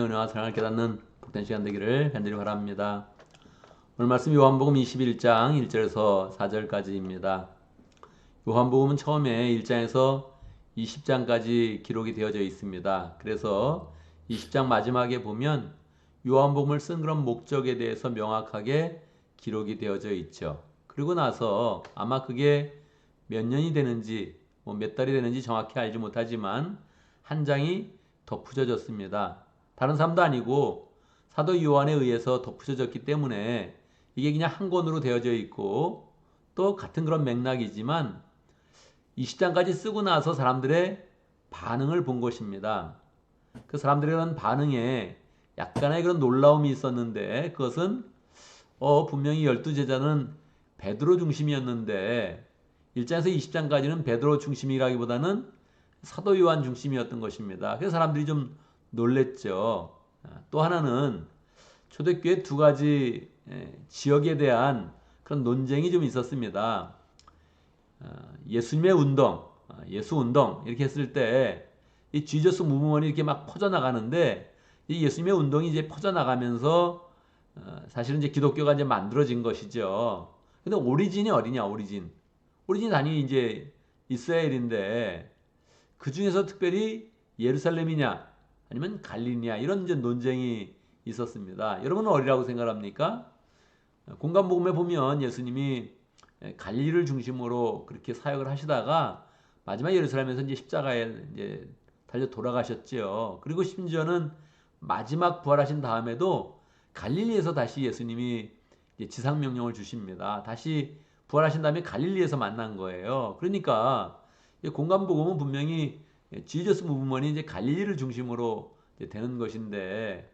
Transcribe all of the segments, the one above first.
은혜와 사랑을 깨닫는 복된 시간 되기를 간절히 바랍니다. 오늘 말씀 요한복음 21장 1절에서 4절까지입니다. 요한복음은 처음에 1장에서 20장까지 기록이 되어져 있습니다. 그래서 20장 마지막에 보면 요한복음을 쓴 그런 목적에 대해서 명확하게 기록이 되어져 있죠. 그리고 나서 아마 그게 몇 년이 되는지 몇 달이 되는지 정확히 알지 못하지만 한 장이 덧붙여졌습니다. 다른 사람도 아니고 사도 요한에 의해서 덧붙여졌기 때문에 이게 그냥 한 권으로 되어져 있고 또 같은 그런 맥락이지만 20장까지 쓰고 나서 사람들의 반응을 본 것입니다. 그 사람들의 그런 반응에 약간의 그런 놀라움이 있었는데 그것은 분명히 12제자는 베드로 중심이었는데 1장에서 20장까지는 베드로 중심이라기보다는 사도 요한 중심이었던 것입니다. 그래서 사람들이 좀 놀랬죠. 또 하나는 초대교회 두 가지 지역에 대한 그런 논쟁이 좀 있었습니다. 예수님의 운동, 예수 운동 이렇게 했을 때 이 지저스 무브먼이 이렇게 막 퍼져나가는데 이 예수님의 운동이 이제 퍼져나가면서 사실은 이제 기독교가 이제 만들어진 것이죠. 근데 오리진이 어디냐, 오리진. 오리진이 단위 이제 이스라엘인데 그 중에서 특별히 예루살렘이냐 아니면 갈릴리냐 이런 이제 논쟁이 있었습니다. 여러분은 어디라고 생각합니까? 공간복음에 보면 예수님이 갈릴리를 중심으로 그렇게 사역을 하시다가 마지막 예루살렘에서 이제 십자가에 이제 달려 돌아가셨지요. 그리고 심지어는 마지막 부활하신 다음에도 갈릴리에서 다시 예수님이 지상 명령을 주십니다. 다시 부활하신 다음에 갈릴리에서 만난 거예요. 그러니까 공간복음은 분명히 지저스 무브먼이 이제 갈릴리를 중심으로 되는 것인데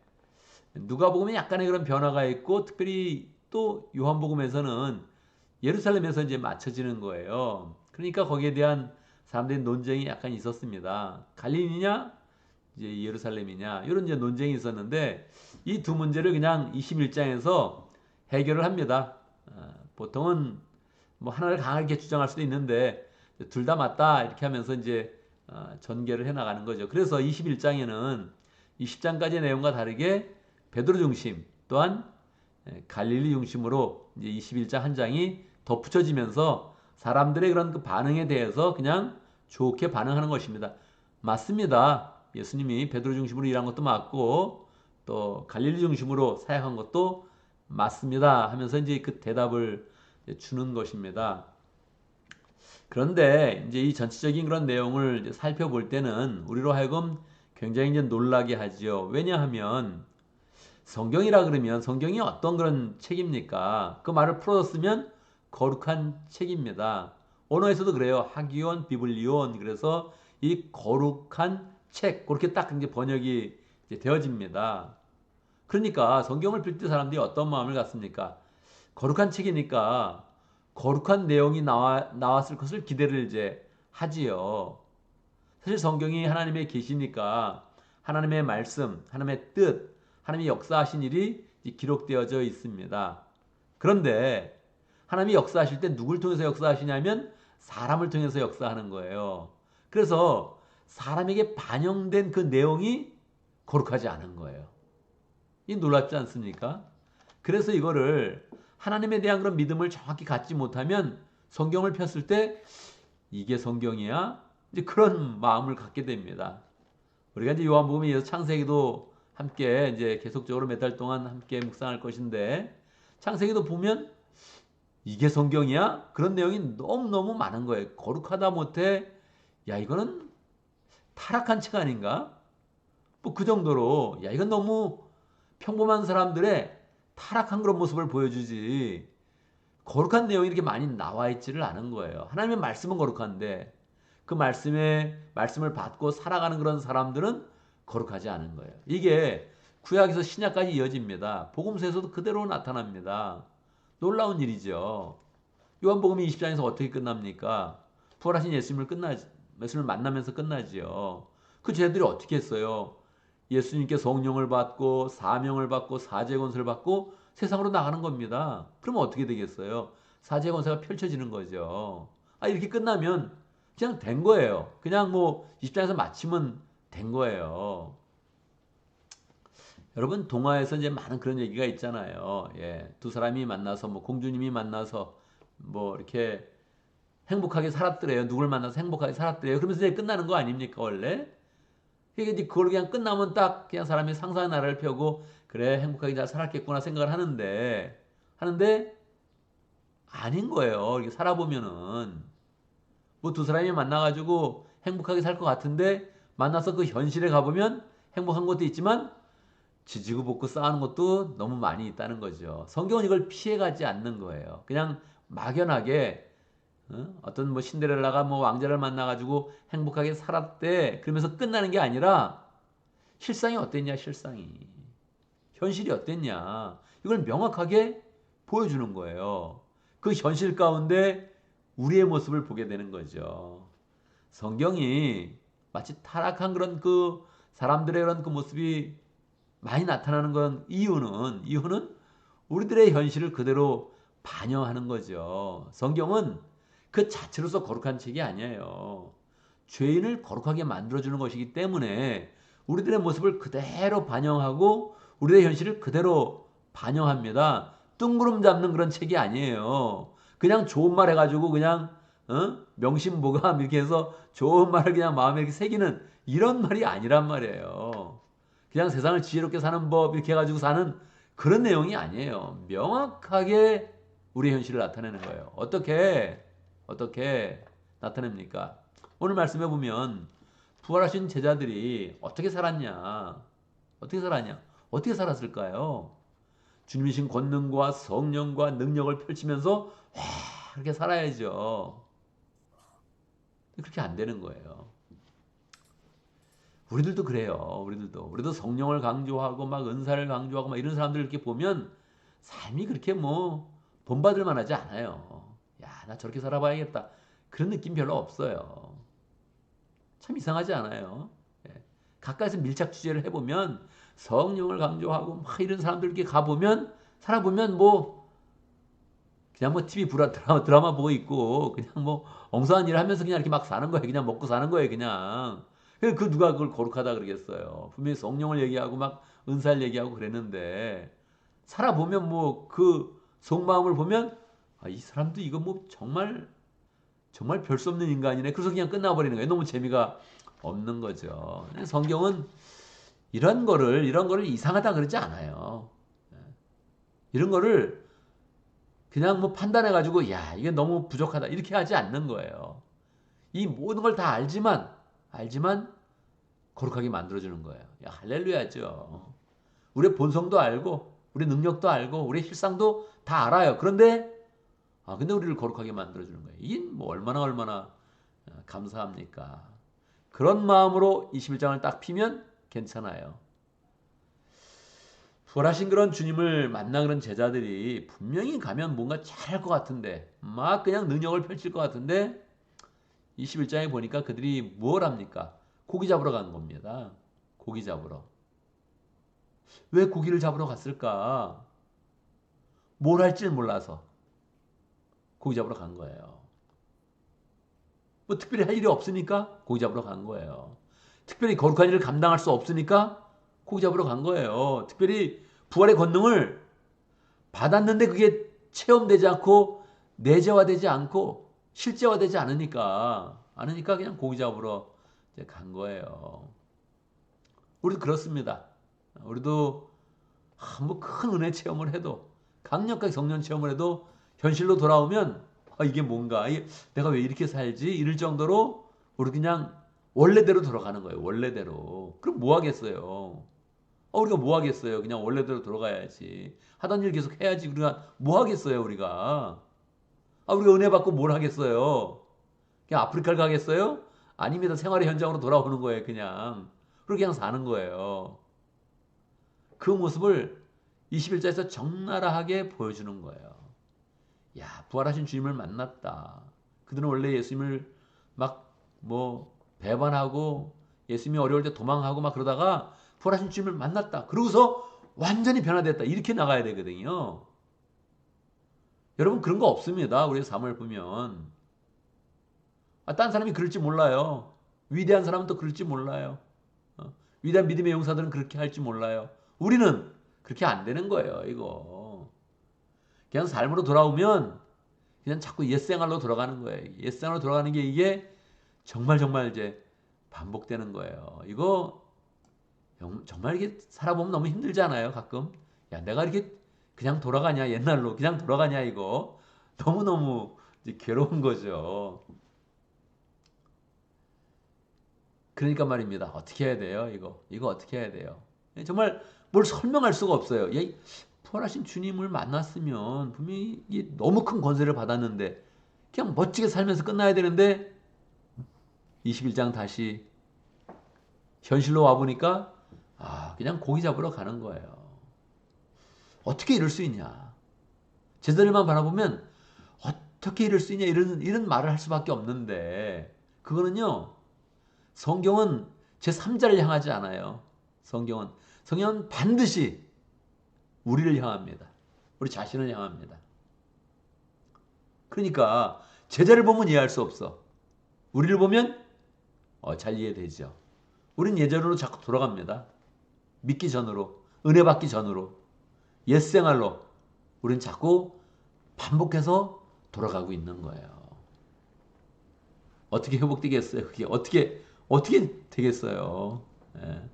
누가복음에 약간의 그런 변화가 있고 특별히 또 요한복음에서는 예루살렘에서 이제 맞춰지는 거예요. 그러니까 거기에 대한 사람들의 논쟁이 약간 있었습니다. 갈릴리냐, 이제 예루살렘이냐 이런 이제 논쟁이 있었는데 이 두 문제를 그냥 21장에서 해결을 합니다. 보통은 뭐 하나를 강하게 주장할 수도 있는데 둘 다 맞다 이렇게 하면서 이제 전개를 해 나가는 거죠. 그래서 21장에는 20장까지의 내용과 다르게 베드로 중심 또한 갈릴리 중심으로 이제 21장 한 장이 덧붙여지면서 사람들의 그런 그 반응에 대해서 그냥 좋게 반응하는 것입니다. 맞습니다. 예수님이 베드로 중심으로 일한 것도 맞고 또 갈릴리 중심으로 사역한 것도 맞습니다. 하면서 이제 그 대답을 주는 것입니다. 그런데 이제 이 전체적인 그런 내용을 살펴볼 때는 우리로 하여금 굉장히 이제 놀라게 하지요. 왜냐하면 성경이라 그러면 성경이 어떤 그런 책입니까? 그 말을 풀어쓰면 거룩한 책입니다. 언어에서도 그래요. 하기온, 비블리온. 그래서 이 거룩한 책 그렇게 딱 이제 번역이 이제 되어집니다. 그러니까 성경을 빌 때 사람들이 어떤 마음을 갖습니까? 거룩한 책이니까 거룩한 내용이 나왔을 것을 기대를 이제 하지요. 사실 성경이 하나님의 계시니까 하나님의 말씀, 하나님의 뜻, 하나님이 역사하신 일이 기록되어져 있습니다. 그런데 하나님이 역사하실 때 누굴 통해서 역사하시냐면 사람을 통해서 역사하는 거예요. 그래서 사람에게 반영된 그 내용이 거룩하지 않은 거예요. 이 놀랍지 않습니까? 그래서 이거를 하나님에 대한 그런 믿음을 정확히 갖지 못하면 성경을 폈을 때 이게 성경이야? 이제 그런 마음을 갖게 됩니다. 우리가 이제 요한복음에 이어서 창세기도 함께 이제 계속적으로 몇 달 동안 함께 묵상할 것인데 창세기도 보면 이게 성경이야? 그런 내용이 너무너무 많은 거예요. 거룩하다 못해 야 이거는 타락한 책 아닌가? 뭐 그 정도로 야 이건 너무 평범한 사람들의 타락한 그런 모습을 보여주지 거룩한 내용이 이렇게 많이 나와 있지를 않은 거예요. 하나님의 말씀은 거룩한데 그 말씀을 받고 살아가는 그런 사람들은 거룩하지 않은 거예요. 이게 구약에서 신약까지 이어집니다. 복음서에서도 그대로 나타납니다. 놀라운 일이죠. 요한복음 20장에서 어떻게 끝납니까? 부활하신 예수님을 만나면서 끝나지요. 그 죄들이 어떻게 했어요? 예수님께 성령을 받고 사명을 받고 사제 권세를 받고 세상으로 나가는 겁니다. 그러면 어떻게 되겠어요? 사제 권세가 펼쳐지는 거죠. 이렇게 끝나면 그냥 된 거예요. 그냥 뭐 20장에서 마치면 된 거예요. 여러분 동화에서 이제 많은 그런 얘기가 있잖아요. 예, 두 사람이 만나서 뭐 공주님이 만나서 뭐 이렇게 행복하게 살았더래요. 누굴 만나서 행복하게 살았더래요. 그러면서 이제 끝나는 거 아닙니까 원래? 이게 이제 그걸 그냥 끝나면 딱 그냥 사람이 상상의 나라를 펴고 그래 행복하게 잘 살았겠구나 생각을 하는데 아닌 거예요. 이렇게 살아보면은 뭐 두 사람이 만나가지고 행복하게 살 것 같은데 만나서 그 현실에 가보면 행복한 것도 있지만 지지고 볶고 싸우는 것도 너무 많이 있다는 거죠. 성경은 이걸 피해가지 않는 거예요. 그냥 막연하게 어떤 뭐 신데렐라가 뭐 왕자를 만나가지고 행복하게 살았대 그러면서 끝나는 게 아니라 실상이 어땠냐 실상이 현실이 어땠냐 이걸 명확하게 보여주는 거예요. 그 현실 가운데 우리의 모습을 보게 되는 거죠. 성경이 마치 타락한 그런 그 사람들의 그런 그 모습이 많이 나타나는 건 이유는 우리들의 현실을 그대로 반영하는 거죠. 성경은 그 자체로서 거룩한 책이 아니에요. 죄인을 거룩하게 만들어주는 것이기 때문에 우리들의 모습을 그대로 반영하고 우리의 현실을 그대로 반영합니다. 뜬구름 잡는 그런 책이 아니에요. 그냥 좋은 말 해가지고 그냥 명심보감 이렇게 해서 좋은 말을 그냥 마음에 이렇게 새기는 이런 말이 아니란 말이에요. 그냥 세상을 지혜롭게 사는 법 이렇게 해가지고 사는 그런 내용이 아니에요. 명확하게 우리 현실을 나타내는 거예요. 어떻게 나타냅니까? 오늘 말씀해 보면 부활하신 제자들이 어떻게 살았냐? 어떻게 살았냐? 어떻게 살았을까요? 주님이신 권능과 성령과 능력을 펼치면서 그렇게 살아야죠. 그렇게 안 되는 거예요. 우리들도 그래요. 우리도 성령을 강조하고 막 은사를 강조하고 막 이런 사람들 이렇게 보면 삶이 그렇게 뭐 본받을 만하지 않아요. 야, 나 저렇게 살아봐야겠다. 그런 느낌 별로 없어요. 참 이상하지 않아요? 예. 가까이서 밀착 취재를 해보면 성령을 강조하고 막 이런 사람들 이렇게 가보면 살아보면 뭐 그냥 뭐 TV 드라마 보고 있고 그냥 뭐 엉성한 일을 하면서 그냥 이렇게 막 사는 거예요. 그냥 먹고 사는 거예요. 그냥. 그 누가 그걸 거룩하다 그러겠어요. 분명히 성령을 얘기하고 막 은사를 얘기하고 그랬는데 살아보면 뭐 그 속마음을 보면 아, 이 사람도 이거 뭐 정말 별 수 없는 인간이네. 그래서 그냥 끝나버리는 거예요. 너무 재미가 없는 거죠. 성경은 이런 거를 이상하다 그러지 않아요. 이런 거를 그냥 뭐 판단해가지고 야 이게 너무 부족하다 이렇게 하지 않는 거예요. 이 모든 걸 다 알지만 거룩하게 만들어주는 거예요. 야, 할렐루야죠. 우리의 본성도 알고 우리 능력도 알고 우리 실상도 다 알아요. 근데 우리를 거룩하게 만들어주는 거예요. 이게 뭐 얼마나 감사합니까? 그런 마음으로 21장을 딱 피면 괜찮아요. 부활하신 그런 주님을 만난 그런 제자들이 분명히 가면 뭔가 잘할 것 같은데 막 그냥 능력을 펼칠 것 같은데 21장에 보니까 그들이 뭘 합니까? 고기 잡으러 간 겁니다. 고기 잡으러. 왜 고기를 잡으러 갔을까? 뭘 할지 몰라서 고기 잡으러 간 거예요. 뭐 특별히 할 일이 없으니까 고기 잡으러 간 거예요. 특별히 거룩한 일을 감당할 수 없으니까 고기 잡으러 간 거예요. 특별히 부활의 권능을 받았는데 그게 체험되지 않고 내재화되지 않고 실제화되지 않으니까 그냥 고기 잡으러 간 거예요. 우리도 그렇습니다. 우리도 뭐 큰 은혜 체험을 해도 강력하게 성령 체험을 해도 현실로 돌아오면 이게 뭔가 내가 왜 이렇게 살지 이럴 정도로 우리 그냥 원래대로 돌아가는 거예요. 원래대로. 그럼 뭐 하겠어요? 우리가 뭐 하겠어요? 그냥 원래대로 돌아가야지. 하던 일 계속 해야지. 우리가 뭐 하겠어요? 우리가 은혜 받고 뭘 하겠어요? 그냥 아프리카를 가겠어요? 아닙니다. 생활의 현장으로 돌아오는 거예요. 그렇게 그냥 사는 거예요. 그 모습을 21절에서 적나라하게 보여주는 거예요. 야, 부활하신 주님을 만났다. 그들은 원래 예수님을 막 뭐 배반하고 예수님이 어려울 때 도망하고 막 그러다가 부활하신 주님을 만났다. 그러고서 완전히 변화됐다. 이렇게 나가야 되거든요. 여러분 그런 거 없습니다. 우리 삶을 보면. 딴 사람이 그럴지 몰라요. 위대한 사람은 또 그럴지 몰라요. 위대한 믿음의 용사들은 그렇게 할지 몰라요. 우리는 그렇게 안 되는 거예요, 이거. 그냥 삶으로 돌아오면 그냥 자꾸 옛생활로 돌아가는 거예요. 옛생활로 돌아가는 게 이게 정말 정말 이제 반복되는 거예요. 이거 정말 이게 살아보면 너무 힘들잖아요, 가끔. 야, 내가 이렇게 그냥 돌아가냐, 옛날로 그냥 돌아가냐, 이거. 너무너무 이제 괴로운 거죠. 그러니까 말입니다. 어떻게 해야 돼요, 이거? 이거 어떻게 해야 돼요? 정말 뭘 설명할 수가 없어요. 야, 부활하신 주님을 만났으면 분명히 이게 너무 큰 권세를 받았는데 그냥 멋지게 살면서 끝나야 되는데 21장 다시 현실로 와보니까 그냥 고기 잡으러 가는 거예요. 어떻게 이럴 수 있냐? 제자들만 바라보면 어떻게 이럴 수 있냐 이런 말을 할 수밖에 없는데 그거는요. 성경은 제3자를 향하지 않아요. 성경은 반드시 우리를 향합니다. 우리 자신을 향합니다. 그러니까 제자를 보면 이해할 수 없어. 우리를 보면 잘 이해되죠. 우린 예전으로 자꾸 돌아갑니다. 믿기 전으로, 은혜 받기 전으로, 옛생활로 우린 자꾸 반복해서 돌아가고 있는 거예요. 어떻게 회복되겠어요? 그게 어떻게 되겠어요? 예.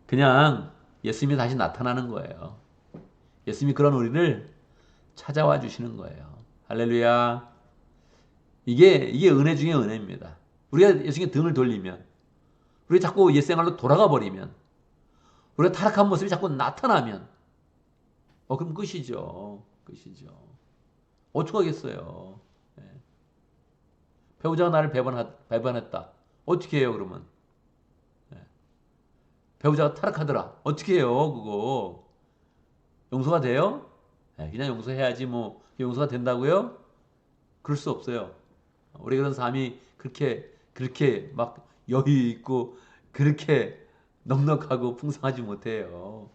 그냥 예수님이 다시 나타나는 거예요. 예수님이 그런 우리를 찾아와 주시는 거예요. 할렐루야. 이게 은혜 중에 은혜입니다. 우리가 예수님께 등을 돌리면, 우리가 자꾸 옛생활로 돌아가 버리면, 우리가 타락한 모습이 자꾸 나타나면, 그럼 끝이죠. 끝이죠. 어떡하겠어요. 예. 배우자가 나를 배반했다. 어떻게 해요, 그러면? 예. 배우자가 타락하더라. 어떻게 해요, 그거? 용서가 돼요? 예, 그냥 용서해야지, 뭐. 용서가 된다고요? 그럴 수 없어요. 우리 그런 삶이 그렇게 막 여유 있고, 그렇게 넉넉하고 풍성하지 못해요.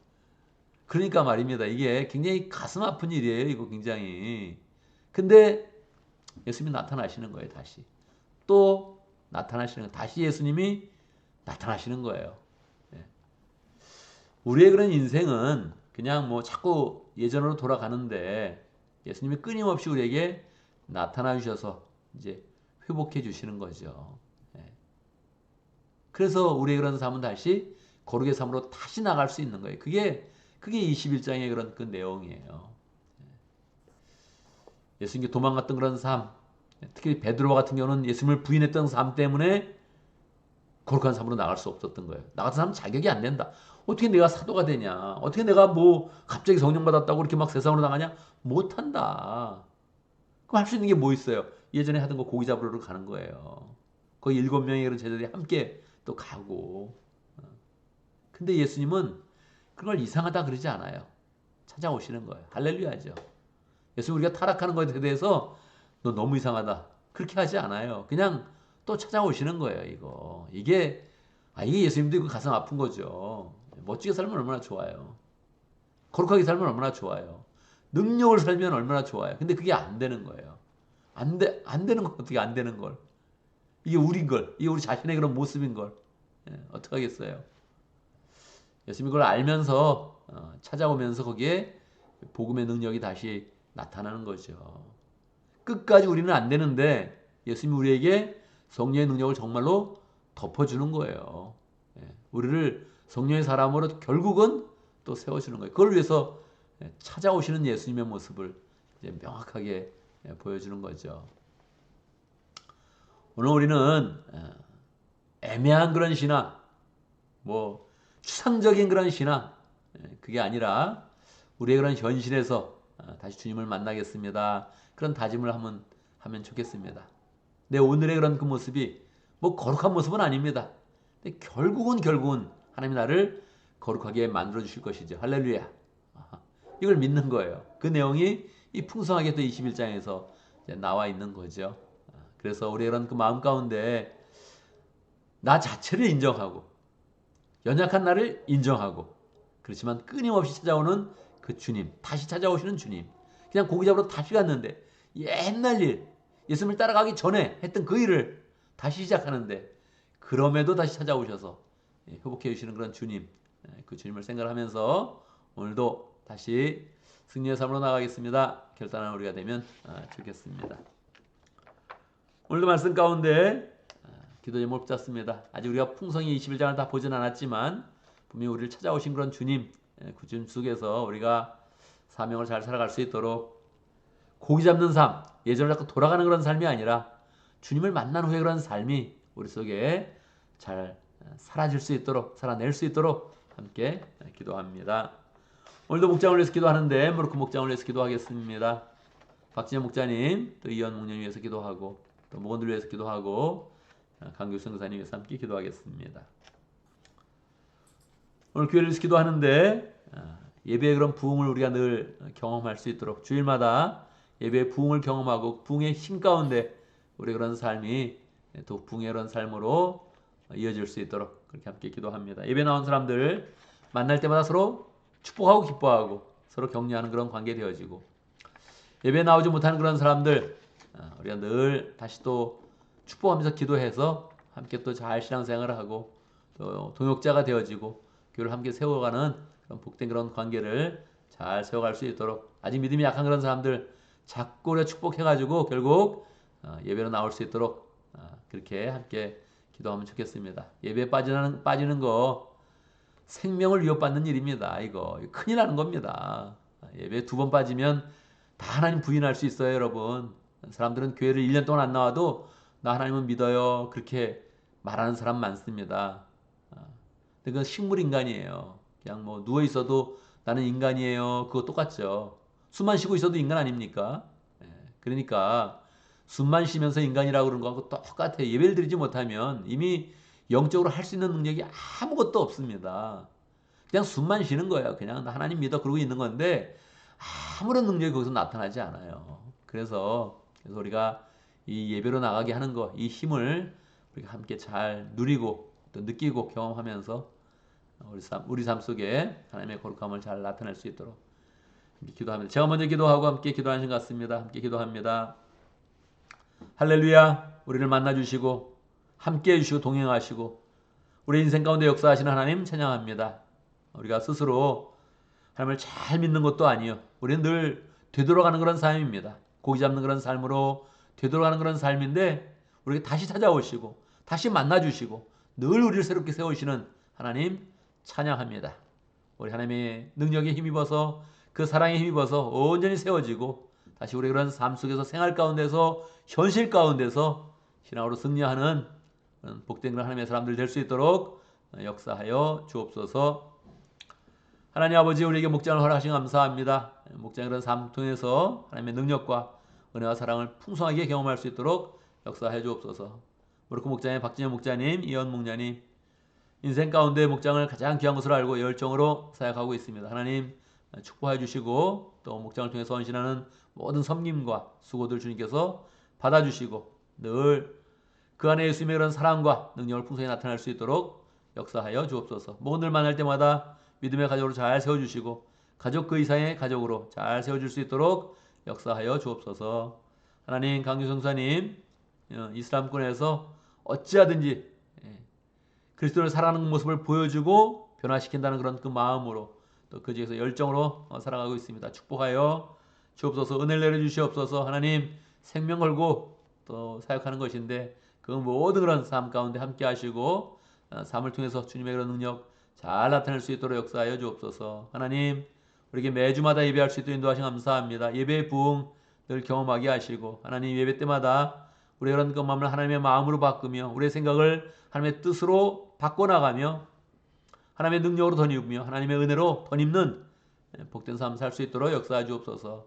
그러니까 말입니다. 이게 굉장히 가슴 아픈 일이에요, 이거 굉장히. 근데 예수님이 나타나시는 거예요, 다시. 또 나타나시는 거예요. 다시 예수님이 나타나시는 거예요. 예. 우리의 그런 인생은 그냥 뭐 자꾸 예전으로 돌아가는데 예수님이 끊임없이 우리에게 나타나 주셔서 이제 회복해 주시는 거죠. 예. 그래서 우리의 그런 삶은 다시 거룩의 삶으로 다시 나갈 수 있는 거예요. 그게 21장의 그런 그 내용이에요. 예수님께 도망갔던 그런 삶, 특히 베드로와 같은 경우는 예수님을 부인했던 삶 때문에 거룩한 삶으로 나갈 수 없었던 거예요. 나 같은 사람은 자격이 안 된다. 어떻게 내가 사도가 되냐? 어떻게 내가 뭐 갑자기 성령 받았다고 이렇게 막 세상으로 나가냐? 못한다. 그럼 할 수 있는 게 뭐 있어요? 예전에 하던 거 고기 잡으러 가는 거예요. 거기 7명의 그런 제자들이 함께 또 가고. 근데 예수님은 그런 걸 이상하다 그러지 않아요. 찾아오시는 거예요. 할렐루야죠. 예수님 우리가 타락하는 것에 대해서 너 너무 이상하다. 그렇게 하지 않아요. 그냥 또 찾아오시는 거예요, 이거. 이게 예수님도 이거 가슴 아픈 거죠. 멋지게 살면 얼마나 좋아요. 거룩하게 살면 얼마나 좋아요. 능력을 살면 얼마나 좋아요. 근데 그게 안 되는 거예요. 안 되는 걸 어떻게 안 되는 걸. 이게 우린 걸. 이게 우리 자신의 그런 모습인 걸. 어떻게 하겠어요. 예수님이 그걸 알면서 찾아오면서 거기에 복음의 능력이 다시 나타나는 거죠. 끝까지 우리는 안 되는데 예수님이 우리에게 성령의 능력을 정말로 덮어주는 거예요. 우리를 성령의 사람으로 결국은 또 세워주는 거예요. 그걸 위해서 찾아오시는 예수님의 모습을 이제 명확하게 보여주는 거죠. 오늘 우리는 애매한 그런 신앙, 뭐 추상적인 그런 신앙, 그게 아니라 우리의 그런 현실에서 다시 주님을 만나겠습니다. 그런 다짐을 하면 좋겠습니다. 내 오늘의 그런 그 모습이 뭐 거룩한 모습은 아닙니다. 근데 결국은 하나님이 나를 거룩하게 만들어 주실 것이죠. 할렐루야. 이걸 믿는 거예요. 그 내용이 이 풍성하게 또 21장에서 나와 있는 거죠. 그래서 우리의 그런 그 마음 가운데 나 자체를 인정하고 연약한 나를 인정하고 그렇지만 끊임없이 찾아오는 그 주님, 다시 찾아오시는 주님. 그냥 고기 잡으러 다시 갔는데 옛날 일, 예수님을 따라가기 전에 했던 그 일을 다시 시작하는데 그럼에도 다시 찾아오셔서 회복해 주시는 그런 주님. 그 주님을 생각하면서 오늘도 다시 승리의 삶으로 나가겠습니다. 결단하는 우리가 되면 좋겠습니다. 오늘도 말씀 가운데 기도 제목을 붙잡습니다. 아직 우리가 풍성히 21장을 다 보진 않았지만 분명히 우리를 찾아오신 그런 주님, 그 주님 속에서 우리가 사명을 잘 살아갈 수 있도록 고기 잡는 삶, 예전으로 자꾸 돌아가는 그런 삶이 아니라 주님을 만난 후에 그런 삶이 우리 속에 잘 사라질 수 있도록, 살아낼 수 있도록 함께 기도합니다. 오늘도 목장을 위해서 기도하는데 모로코 목장을 위해서 기도하겠습니다. 박진영 목자님, 또 이현 목님 위해서 기도하고 또 목원들 위해서 기도하고 강규 선교사님 위해서 함께 기도하겠습니다. 오늘 교회를 위해서 기도하는데 예배의 그런 부흥을 우리가 늘 경험할 수 있도록 주일마다 예배의 부흥을 경험하고 부흥의 힘 가운데 우리 그런 삶이 또 부흥의 그런 삶으로 이어질 수 있도록 그렇게 함께 기도합니다. 예배 나온 사람들 만날 때마다 서로 축복하고 기뻐하고 서로 격려하는 그런 관계 되어지고 예배 나오지 못하는 그런 사람들 우리가 늘 다시 또 축복하면서 기도해서 함께 또 잘 신앙생활을 하고 또 동역자가 되어지고 교회를 함께 세워가는 그런 복된 그런 관계를 잘 세워갈 수 있도록 아직 믿음이 약한 그런 사람들 자꾸 우리가 축복해가지고 결국 예배로 나올 수 있도록 그렇게 함께 기도하면 좋겠습니다. 예배에 빠지는 거 생명을 위협받는 일입니다. 이거 큰일 나는 겁니다. 예배에 2번 빠지면 다 하나님 부인할 수 있어요, 여러분. 사람들은 교회를 1년 동안 안 나와도 나 하나님은 믿어요. 그렇게 말하는 사람 많습니다. 근데 그건 식물인간이에요. 그냥 뭐 누워 있어도 나는 인간이에요. 그거 똑같죠. 숨만 쉬고 있어도 인간 아닙니까? 그러니까 숨만 쉬면서 인간이라고 그런 거하고 똑같아요. 예배를 드리지 못하면 이미 영적으로 할 수 있는 능력이 아무것도 없습니다. 그냥 숨만 쉬는 거예요. 그냥 나 하나님 믿어 그러고 있는 건데 아무런 능력이 거기서 나타나지 않아요. 그래서 우리가 이 예배로 나가게 하는 거, 이 힘을 우리가 함께 잘 누리고 또 느끼고 경험하면서 우리 삶 속에 하나님의 거룩함을 잘 나타낼 수 있도록 기도합니다. 제가 먼저 기도하고 함께 기도하신 것 같습니다. 함께 기도합니다. 할렐루야. 우리를 만나주시고 함께 해주시고 동행하시고 우리 인생 가운데 역사하시는 하나님 찬양합니다. 우리가 스스로 하나님을 잘 믿는 것도 아니요. 우리는 늘 되돌아가는 그런 삶입니다. 고기 잡는 그런 삶으로 되돌아가는 그런 삶인데 우리가 다시 찾아오시고 다시 만나주시고 늘 우리를 새롭게 세우시는 하나님 찬양합니다. 우리 하나님의 능력에 힘입어서 그 사랑에 힘입어서 온전히 세워지고 다시 우리 그런 삶 속에서 생활 가운데서 현실 가운데서 신앙으로 승리하는 복된 그런 하나님의 사람들 될 수 있도록 역사하여 주옵소서. 하나님 아버지 우리에게 목장을 허락하신 감사합니다. 목장의 그런 삶 통해서 하나님의 능력과 은혜와 사랑을 풍성하게 경험할 수 있도록 역사해 주옵소서. 모로코 목장의 박진영 목자님, 이현 목자님 인생 가운데 목장을 가장 귀한 것으로 알고 열정으로 사역하고 있습니다. 하나님 축복해 주시고 또 목장을 통해서 헌신하는 모든 섬김과 수고들 주님께서 받아주시고 늘 그 안에 예수님의 그런 사랑과 능력을 풍성히 나타낼 수 있도록 역사하여 주옵소서. 모든 만날 때마다 믿음의 가족으로 잘 세워주시고 가족 그 이상의 가족으로 잘 세워줄 수 있도록 역사하여 주옵소서. 하나님 강규성사님 이슬람권에서 어찌하든지 그리스도를 살아가는 모습을 보여주고 변화시킨다는 그런 그 마음으로 또 그 지에서 열정으로 살아가고 있습니다. 축복하여 주옵소서. 은혜를 내려주시옵소서. 하나님 생명 걸고 또 사역하는 것인데 그 모든 그런 삶 가운데 함께 하시고 삶을 통해서 주님의 그런 능력 잘 나타낼 수 있도록 역사하여 주옵소서. 하나님 우리에게 매주마다 예배할 수 있도록 인도하신 감사합니다. 예배의 부흥 늘 경험하게 하시고 하나님 예배 때마다 우리의 그런 것만을 하나님의 마음으로 바꾸며 우리의 생각을 하나님의 뜻으로 바꿔나가며 하나님의 능력으로 덧입으며 하나님의 은혜로 덧입는 복된 삶 살 수 있도록 역사해 주옵소서.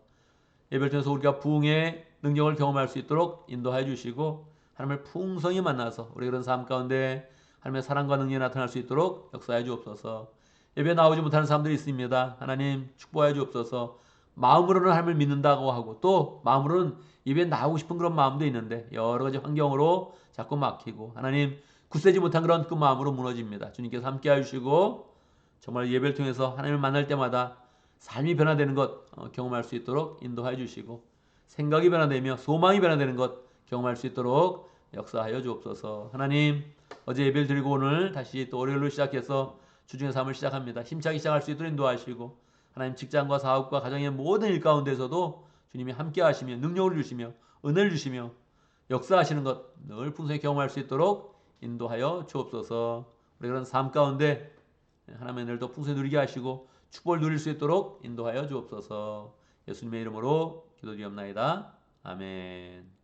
예배를 통해서 우리가 부흥의 능력을 경험할 수 있도록 인도하여 주시고 하나님을 풍성히 만나서 우리 그런 삶 가운데 하나님의 사랑과 능력이 나타날 수 있도록 역사해 주옵소서. 예배에 나오지 못하는 사람들이 있습니다. 하나님 축복해 주옵소서. 마음으로는 하나님을 믿는다고 하고 또 마음으로는 예배에 나오고 싶은 그런 마음도 있는데 여러 가지 환경으로 자꾸 막히고 하나님 굳세지 못한 그런 그 마음으로 무너집니다. 주님께서 함께 해주시고 정말 예배를 통해서 하나님을 만날 때마다 삶이 변화되는 것 경험할 수 있도록 인도해 주시고 생각이 변화되며 소망이 변화되는 것 경험할 수 있도록 역사하여 주옵소서. 하나님 어제 예배를 드리고 오늘 다시 또 월요일로 시작해서 주중의 삶을 시작합니다. 힘차게 시작할 수 있도록 인도하시고 하나님 직장과 사업과 가정의 모든 일 가운데서도 주님이 함께 하시며 능력을 주시며 은혜를 주시며 역사하시는 것 늘 풍성히 경험할 수 있도록 인도하여 주옵소서. 우리 그런 삶 가운데 하나님의 은혜를 더 풍성히 누리게 하시고 축복을 누릴 수 있도록 인도하여 주옵소서. 예수님의 이름으로 기도드리옵나이다. 아멘.